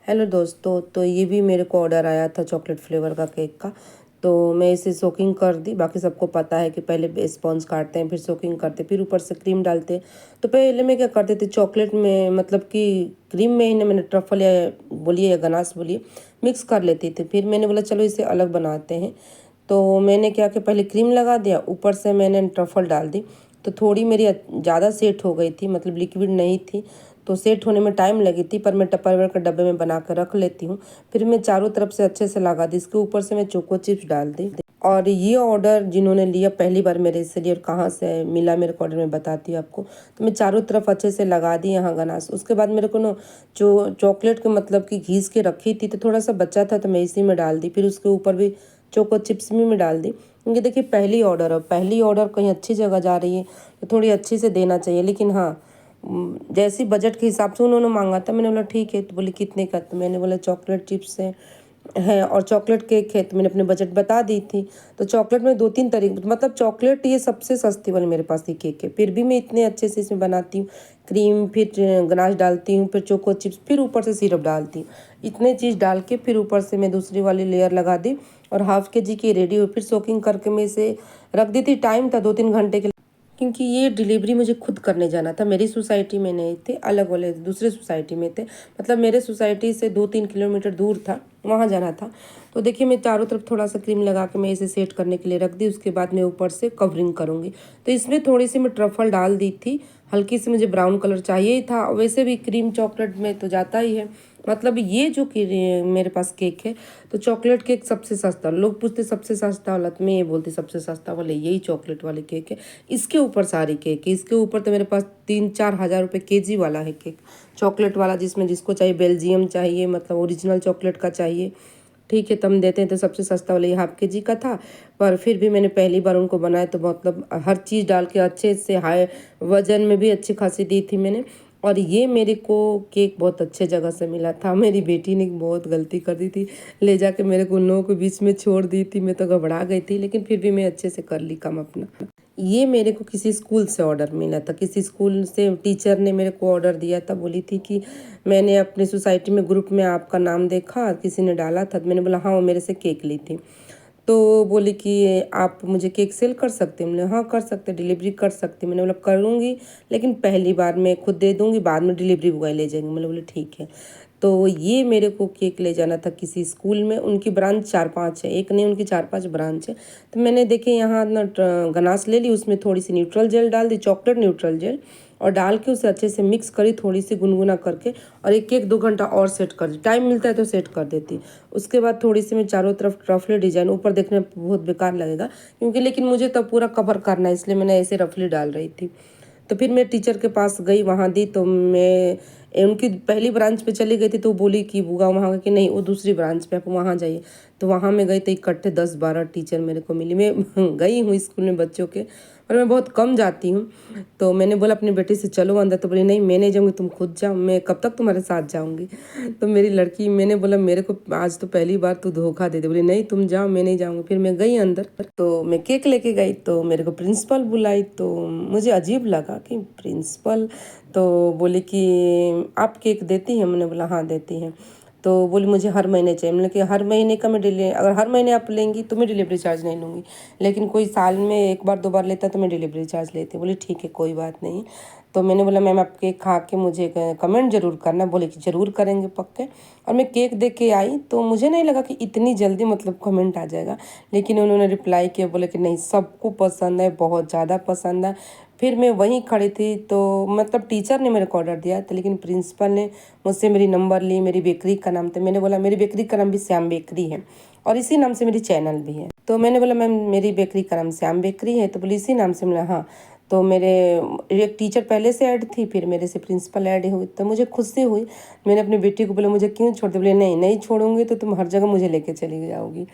Hello दोस्तों, तो ये भी मेरे को ऑर्डर आया था चॉकलेट फ्लेवर का केक का। तो मैं इसे सोकिंग कर दी। बाकी सबको पता है कि पहले स्पॉन्ज काटते हैं, फिर सोकिंग करते हैं, फिर ऊपर से क्रीम डालते हैं। तो पहले मैं क्या करती थी, चॉकलेट में मतलब कि क्रीम में ही ना मैंने ट्रफल या बोलिए या गनाश बोलिए मिक्स कर लेती थी। फिर मैंने बोला चलो इसे अलग बनाते हैं। तो मैंने क्या कि पहले क्रीम लगा दिया, ऊपर से मैंने ट्रफल डाल दी। तो थोड़ी मेरी ज़्यादा सेट हो गई थी, मतलब लिक्विड नहीं थी, तो सेट होने में टाइम लगी थी। पर मैं टपरवेयर के डब्बे में बना कर रख लेती हूँ। फिर मैं चारों तरफ से अच्छे से लगा दी। इसके ऊपर से मैं चोको चिप्स डाल दी। और ये ऑर्डर जिन्होंने लिया पहली बार मेरे से लिए और कहाँ से मिला मेरे को ऑर्डर में बताती हूँ आपको। तो मैं चारों तरफ अच्छे से लगा दी यहाँ गनास। उसके बाद मेरे को ना जो चॉकलेट के मतलब कि घीस के रखी थी, तो थोड़ा सा बचा था तो मैं इसी में डाल दी। फिर उसके ऊपर भी चोको चिप्स भी मैं डाल दी, क्योंकि देखिए पहली ऑर्डर, अब पहली ऑर्डर कहीं अच्छी जगह जा रही है तो थोड़ी अच्छी से देना चाहिए। लेकिन हाँ, जैसी बजट के हिसाब से उन्होंने मांगा था, मैंने बोला ठीक है। तो बोली कितने का, तो मैंने बोला चॉकलेट चिप्स है और चॉकलेट केक है। तो मैंने अपने बजट बता दी थी। तो चॉकलेट में दो तीन तरीके, मतलब चॉकलेट ये सबसे सस्ती वाली मेरे पास ये केक है, फिर भी मैं इतने अच्छे से इसमें बनाती हूँ। क्रीम, फिर गनाश डालती हूँ, फिर चोको चिप्स, फिर ऊपर से सिरप डालती हूँ। इतने चीज़ डाल के फिर ऊपर से मैं दूसरी वाली लेयर लगा दी और हाफ के जी की रेडी हुई। फिर सोकिंग करके मैं इसे रख दी थी। टाइम था 2-3 घंटे के, क्योंकि ये डिलीवरी मुझे खुद करने जाना था। मेरी सोसाइटी में नहीं थे, अलग वाले दूसरे सोसाइटी में थे। मतलब मेरे सोसाइटी से 2-3 किलोमीटर दूर था, वहाँ जाना था। तो देखिए मैं चारों तरफ थोड़ा सा क्रीम लगा के मैं इसे सेट करने के लिए रख दी। उसके बाद मैं ऊपर से कवरिंग करूँगी। तो इसमें थोड़ी सी मैं ट्रफल डाल दी थी, हल्की सी मुझे ब्राउन कलर चाहिए ही था। वैसे भी क्रीम चॉकलेट में तो जाता ही है। मतलब ये जो कि मेरे पास केक है, तो चॉकलेट केक सबसे सस्ता। लोग पूछते सबसे सस्ता वाला, तो मैं ये बोलती सबसे सस्ता वाले यही चॉकलेट वाले केक है। इसके ऊपर सारी केक है। इसके ऊपर तो मेरे पास 3-4 हज़ार रुपये केजी वाला है केक, चॉकलेट वाला, जिसमें जिसको चाहिए बेल्जियम चाहिए, मतलब ओरिजिनल चॉकलेट का चाहिए, ठीक है, तो हम देते हैं। तो सबसे सस्ता वाला ये हाफ के जी का था। पर फिर भी मैंने पहली बार उनको बनाया, तो मतलब हर चीज़ डाल के अच्छे से, हाई वजन में भी अच्छी खासी दी थी मैंने। और ये मेरे को केक बहुत अच्छे जगह से मिला था। मेरी बेटी ने बहुत गलती कर दी थी, ले जाके मेरे को उन लोगों के बीच में छोड़ दी थी। मैं तो घबरा गई थी, लेकिन फिर भी मैं अच्छे से कर ली काम अपना। ये मेरे को किसी स्कूल से ऑर्डर मिला था। किसी स्कूल से टीचर ने मेरे को ऑर्डर दिया था। बोली थी कि मैंने अपनी सोसाइटी में ग्रुप में आपका नाम देखा, किसी ने डाला था। तो मैंने बोला हाँ, वो मेरे से केक ली थी। तो बोले कि आप मुझे केक सेल कर सकते हैं। मैंने हाँ कर सकते, डिलीवरी कर सकती। मैंने बोला करूँगी, लेकिन पहली बार मैं खुद दे दूँगी, बाद में डिलीवरी बॉय ले जाएंगे। मैंने बोले ठीक है। तो ये मेरे को केक ले जाना था किसी स्कूल में। उनकी ब्रांच 4-5 है, एक नहीं उनकी 4-5 ब्रांच है। तो मैंने देखे यहाँ ना गनास ले ली, उसमें थोड़ी सी न्यूट्रल जेल डाल दी, चॉकलेट न्यूट्रल जेल, और डाल के उसे अच्छे से मिक्स करी, थोड़ी सी गुनगुना करके। और एक 1-2 घंटा और सेट कर दी, टाइम मिलता है तो सेट कर देती। उसके बाद थोड़ी सी मैं चारों तरफ रफली डिजाइन, ऊपर देखने में बहुत बेकार लगेगा क्योंकि, लेकिन मुझे तब पूरा कवर करना है, इसलिए मैंने ऐसे रफली डाल रही थी। तो फिर मैं टीचर के पास गई, वहाँ दी। तो मैं उनकी पहली ब्रांच पे चली गई थी, तो बोली कि बुआ वहाँ कि नहीं, वो दूसरी ब्रांच पे, आप वहाँ जाइए। तो वहाँ मैं गई तो इकट्ठे 10-12 टीचर मेरे को मिली। मैं गई हूँ स्कूल में बच्चों के, और मैं बहुत कम जाती हूँ। तो मैंने बोला अपनी बेटी से चलो अंदर, तो बोली नहीं मैं नहीं जाऊँगी, तुम खुद जाओ, मैं कब तक तुम्हारे साथ जाऊँगी। तो मेरी लड़की, मैंने बोला मेरे को आज तो पहली बार तू धोखा दे दे। बोली नहीं तुम जाओ, मैं नहीं जाऊँगी। फिर मैं गई अंदर, तो मैं केक लेके गई, तो मेरे को प्रिंसिपल बुलाई। तो मुझे अजीब लगा कि प्रिंसिपल, तो बोली कि आप केक देती हैं। मैंने बोला हाँ देती हैं। तो बोली मुझे हर महीने चाहिए। मैंने कहा हर महीने का मैं अगर हर महीने आप लेंगी तो मैं डिलीवरी चार्ज नहीं लूँगी, लेकिन कोई साल में 1 बार 2 बार लेता तो मैं डिलीवरी चार्ज लेती। बोली ठीक है कोई बात नहीं। तो मैंने बोला मैम आप केक खा के मुझे कमेंट जरूर करना। बोले कि ज़रूर करेंगे पक्के। और मैं केक दे के आई, तो मुझे नहीं लगा कि इतनी जल्दी मतलब कमेंट आ जाएगा, लेकिन उन्होंने रिप्लाई किया, बोले कि नहीं सबको पसंद है, बहुत ज़्यादा पसंद है। फिर मैं वहीं खड़ी थी, तो मतलब टीचर ने मेरे को ऑर्डर दिया था, लेकिन प्रिंसिपल ने मुझसे मेरी नंबर ली, मेरी बेकरी का नाम था। मैंने बोला मेरी बेकरी का नाम भी श्याम बेकरी है, और इसी नाम से मेरी चैनल भी है। तो मैंने बोला मैम मेरी बेकरी का नाम श्याम बेकरी है, तो बोली इसी नाम से। बोला हाँ। तो मेरे एक टीचर पहले से ऐड थी, फिर मेरे से प्रिंसिपल ऐड हुई, तो मुझे खुशी हुई। मैंने अपनी बेटी को बोला मुझे क्यों छोड़ दे। बोले नहीं नहीं छोड़ूंगी तो तुम हर जगह मुझे लेके चली जाओगी।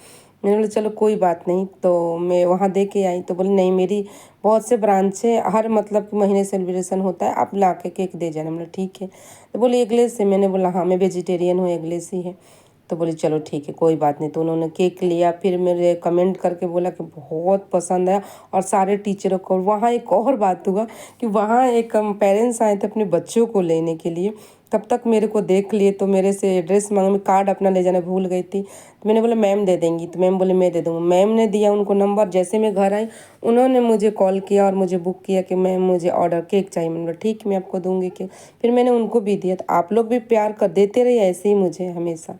मैंने बोला चलो कोई बात नहीं। तो मैं वहाँ दे के आई, तो बोली नहीं मेरी बहुत से ब्रांच है, हर मतलब महीने सेलिब्रेशन होता है, आप ला के केक दे जाना। मतलब ठीक है। तो बोली एगलेस से। मैंने बोला हाँ मैं वेजिटेरियन हूँ, एगलेस ही है। तो बोली चलो ठीक है कोई बात नहीं। तो उन्होंने केक लिया, फिर मेरे कमेंट करके बोला कि बहुत पसंद आया, और सारे टीचरों को। वहाँ एक और बात हुआ कि वहाँ एक पेरेंट्स आए थे अपने बच्चों को लेने के लिए, तब तक मेरे को देख लिए तो मेरे से एड्रेस मांगा, मैं कार्ड अपना ले जाना भूल गई थी। तो मैंने बोला मैम दे देंगी, तो मैम बोले मैं दे दूँगी। मैम ने दिया उनको नंबर, जैसे मैं घर आई उन्होंने मुझे कॉल किया और मुझे बुक किया कि मैम मुझे ऑर्डर केक चाहिए। मैंने बोला ठीक, मैं आपको दूँगी केक। फिर मैंने उनको भी दिया। तो आप लोग भी प्यार कर देते रहिए ऐसे ही मुझे हमेशा।